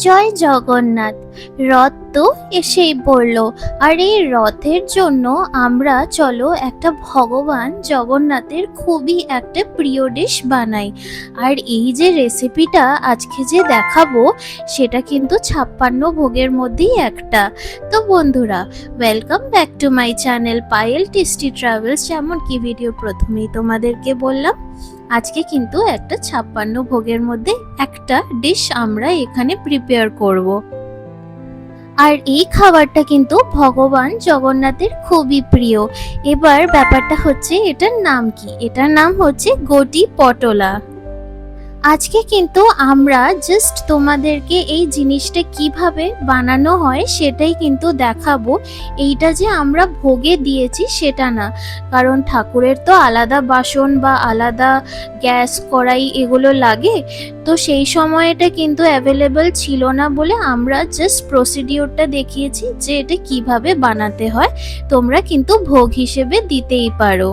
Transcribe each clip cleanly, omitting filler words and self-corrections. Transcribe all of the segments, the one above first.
জয় জগন্নাথ। রথ তো এসেই পড়লো, আর এই রথের জন্য আমরা চলো একটা ভগবান জগন্নাথের খুবই একটা প্রিয় ডিশ বানাই। আর এই যে রেসিপিটা আজকে যে দেখাবো সেটা কিন্তু 56 ভোগের মধ্যেই একটা। তো বন্ধুরা, welcome back to my channel Payel tasty travels. যেমন কি ভিডিও প্রথমেই তোমাদেরকে বললাম, আজকে কিন্তু একটা 56 ভোগের মধ্যে একটা ডিশ আমরা এখানে প্রিপেয়ার করব। আর এই খাবারটা কিন্তু ভগবান জগন্নাথের খুবই প্রিয়। এবার ব্যাপারটা হচ্ছে, এটার নাম কি? এটার নাম হচ্ছে গটি পটোলা। আজকে কিন্তু আমরা জাস্ট তোমাদেরকে এই জিনিসটা কিভাবে বানানো হয় সেটাই কিন্তু দেখাবো। এইটা যে আমরা ভোগে দিয়েছি সেটা না, কারণ ঠাকুরের তো আলাদা বাসন বা আলাদা গ্যাস কড়াই এগুলো লাগে। তো সেই সময়টা কিন্তু অ্যাভেলেবল ছিল না বলে আমরা জাস্ট প্রসিডিওরটা দেখিয়েছি যে এটা কিভাবে বানাতে হয়। তোমরা কিন্তু ভোগ হিসেবে দিতেই পারো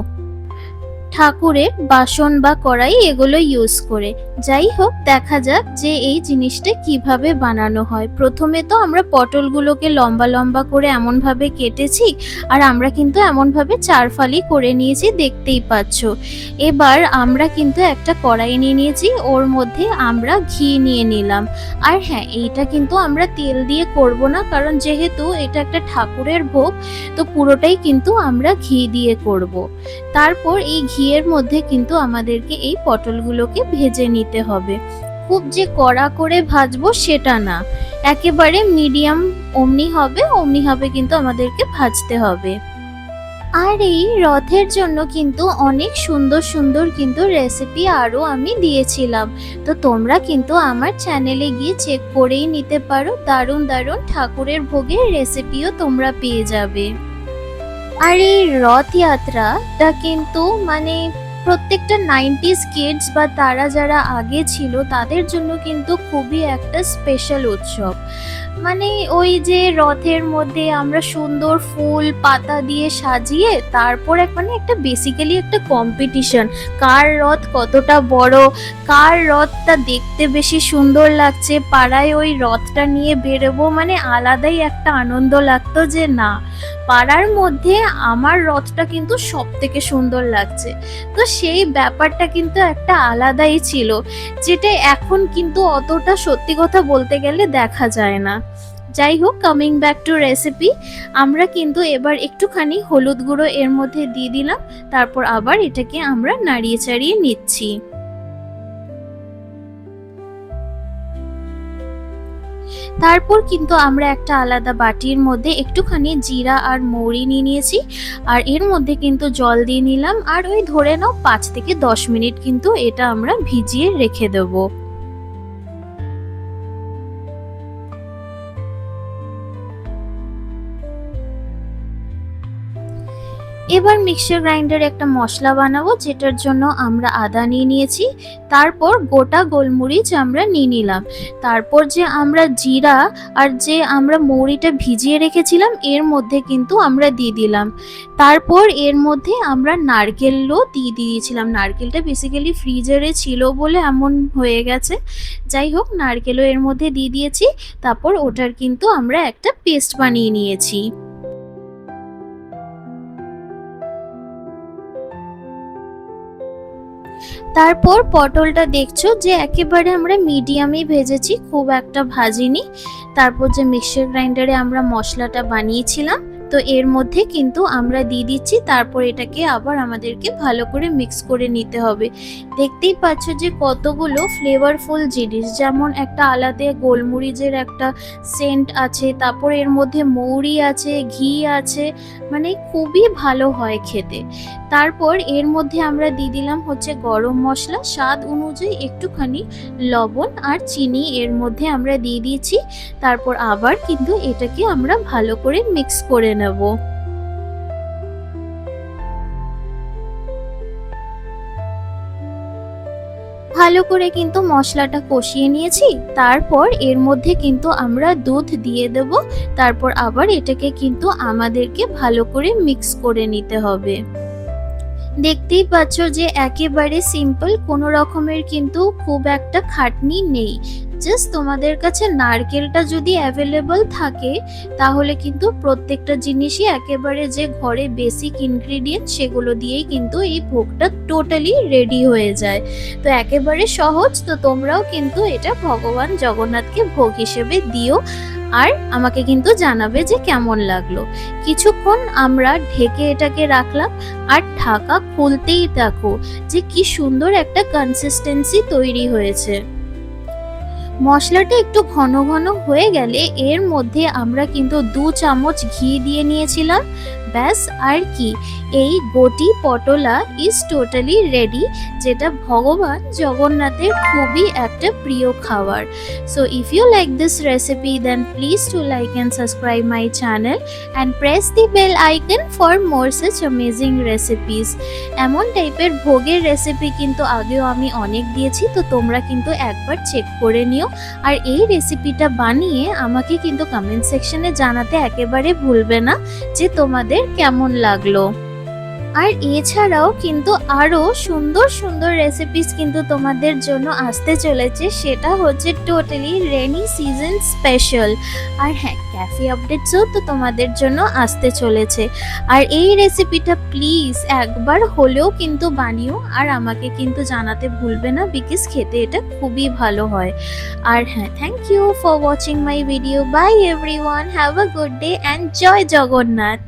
ঠাকুরের বাসন বা কড়াই এগুলো ইউজ করে। যাই হোক, দেখা যাক যে এই জিনিসটা কিভাবে বানানো হয়। প্রথমে তো আমরা পটলগুলোকে লম্বা লম্বা করে এমনভাবে কেটেছি, আর আমরা কিন্তু এমনভাবে 4 ফালি করে নিয়েছি, দেখতেই পাচ্ছ। এবার আমরা কিন্তু একটা কড়াই নিয়ে নিয়েছি, ওর মধ্যে আমরা ঘি নিয়ে নিলাম। আর হ্যাঁ, এইটা কিন্তু আমরা তেল দিয়ে করব না, কারণ যেহেতু এটা একটা ঠাকুরের ভোগ, তো পুরোটাই কিন্তু আমরা ঘি দিয়ে করব। তারপর এই ঘিয়ের মধ্যে কিন্তু আমাদেরকে এই পটলগুলোকে ভেজে নিতে হবে। খুব যে কড়া করে ভাজবো সেটা না, একেবারে মিডিয়াম অমনি হবে কিন্তু আমাদেরকে ভাজতে হবে। আর এই রথের জন্য কিন্তু অনেক সুন্দর সুন্দর কিন্তু রেসিপি আরও আমি দিয়েছিলাম। তো তোমরা কিন্তু আমার চ্যানেলে গিয়ে চেক করেই নিতে পারো, দারুণ দারুণ ঠাকুরের ভোগের রেসিপিও তোমরা পেয়ে যাবে। আর এই রথযাত্রাটা কিন্তু মানে প্রত্যেকটা 90s কিডস বা তারা যারা আগে ছিল তাদের জন্য কিন্তু খুবই একটা স্পেশাল উৎসব। মানে ওই যে রথের মধ্যে আমরা সুন্দর ফুল পাতা দিয়ে সাজিয়ে তারপর মানে একটা বেসিক্যালি একটা কম্পিটিশন, কার রথ কতটা বড়, কার রথটা দেখতে বেশি সুন্দর লাগছে, পাড়ায় ওই রথটা নিয়ে বেরোবো, মানে আলাদাই একটা আনন্দ লাগতো যে না, পাড়ার মধ্যে আমার রথটা কিন্তু সব থেকে সুন্দর লাগছে। তো সেই ব্যাপারটা কিন্তু একটা আলাদাই ছিল, যেটা এখন কিন্তু অতটা সত্যি কথা বলতে গেলে দেখা যায় না। যাই হোক, কামিং ব্যাক টু রেসিপি, আমরা কিন্তু এবার একটুখানি হলুদ গুঁড়ো এর মধ্যে দিয়ে দিলাম। তারপর আবার এটাকে আমরা নাড়িয়ে চাড়িয়ে নিচ্ছি। তারপর কিন্তু আমরা একটা আলাদা বাটির মধ্যে একটুখানি জিরা আর মৌরি নিয়ে নিয়েছি, আর এর মধ্যে কিন্তু জল দিয়ে নিলাম। আর ওই ধরে নাও 5 থেকে 10 মিনিট কিন্তু এটা আমরা ভিজিয়ে রেখে দেবো। এবার মিক্সচার গ্রাইন্ডারে একটা মশলা বানাবো, যেটার জন্য আমরা আদা নিয়ে নিয়েছি, তারপর গোটা গোলমরিচ আমরা নিয়ে নিলাম, তারপর যে আমরা জিরা আর যে আমরা মৌরিটা ভিজিয়ে রেখেছিলাম এর মধ্যে কিন্তু আমরা দিয়ে দিলাম। তারপর এর মধ্যে আমরা নারকেলও দিয়ে দিয়েছিলাম। নারকেলটা বেসিক্যালি ফ্রিজারে ছিল বলে এমন হয়ে গেছে। যাই হোক, নারকেলও এর মধ্যে দিয়ে দিয়েছি। তারপর ওটার কিন্তু আমরা একটা পেস্ট বানিয়ে নিয়েছি। তারপর পটলটা দেখছো যে একেবারে আমরা মিডিয়ামে ভেজেছি, খুব একটা ভাজিনি। তারপর যে মিক্সচার গ্রাইন্ডারে আমরা মশলাটা বানিয়েছিলাম, তো এর মধ্যে কিন্তু আমরা দিয়ে দিচ্ছি। তারপর এটাকে আবার আমাদেরকে ভালো করে মিক্স করে নিতে হবে। দেখতেই পাচ্ছ যে কতগুলো ফ্লেভারফুল জিনিস, যেমন একটা আলাদা গোলমরিচের একটা সেন্ট আছে, তারপর এর মধ্যে মৌরি আছে, ঘি আছে, মানে খুবই ভালো হয় খেতে। তারপর এর মধ্যে আমরা দিয়ে দিলাম হচ্ছে গরম মশলা, স্বাদ অনুযায়ী একটুখানি লবণ আর চিনি এর মধ্যে আমরা দিয়ে দিয়েছি। তারপর আবার কিন্তু এটাকে আমরা ভালো করে মিক্স করে নেব। ভালো করে কিন্তু মশলাটা কষিয়ে নিয়েছি। তারপর এর মধ্যে কিন্তু আমরা দুধ দিয়ে দেব। তারপর আবার এটাকে কিন্তু আমাদেরকে ভালো করে মিক্স করে নিতে হবে। দেখতেই পাচ্ছ যে একেবারে সিম্পল, কোনো রকমের কিন্তু খুব একটা খাটনি নেই। জাস্ট তোমাদের কাছে নারকেলটা যদি অ্যাভেলেবল থাকে তাহলে কিন্তু প্রত্যেকটা জিনিসই একেবারে যে ঘরে বেসিক ইনগ্রিডিয়েন্ট সেগুলো দিয়েই কিন্তু এই ভোগটা টোটালি রেডি হয়ে যায়। তো একেবারে সহজ, তো তোমরাও কিন্তু এটা ভগবান জগন্নাথকে ভোগ হিসেবে দিও আর আমাকে কিন্তু জানাবে যে কেমন লাগলো। কিছুক্ষণ আমরা ঢেকে এটাকে রাখলাম আর ঢাকা খুলতেই থাকো যে কি সুন্দর একটা কনসিস্টেন্সি তৈরি হয়েছে। মশলাটা একটু ঘন ঘন হয়ে গেলে এর মধ্যে আমরা কিন্তু 2 চামচ ঘি দিয়ে নিয়েছিলাম। ব্যাস আর কি, এই গটি পটোলা ইজ টোটালি রেডি, যেটা ভগবান জগন্নাথের খুবই একটা প্রিয় খাবার। So if you like this recipe then please to like and subscribe my channel and press the bell icon for more such amazing recipes. এমন টাইপের ভোগের রেসিপি কিন্তু আগেও আমি অনেক দিয়েছি, তো তোমরা কিন্তু একবার চেক করে নিও। আর এই রেসিপিটা বানিয়ে আমাকে কিন্তু কমেন্ট সেকশনে জানাতে একেবারে ভুলবে না যে তোমাদের কেমন লাগলো। আর এছাড়াও কিন্তু আরো সুন্দর সুন্দর রেসিপিস কিন্তু তোমাদের জন্য আসতে চলেছে, সেটা হচ্ছে টোটালি রেনি সিজন স্পেশাল। আর হ্যাঁ, ক্যাফে আপডেটসও তো তোমাদের জন্য আসতে চলেছে। আর এই রেসিপিটা প্লিজ একবার হলেও কিন্তু বানিও আর আমাকে কিন্তু জানাতে ভুলবে না, বিকজ খেতে এটা খুবই ভালো হয়। আর হ্যাঁ, thank you for watching my video. Bye everyone, have a good day and Jai Jagannath.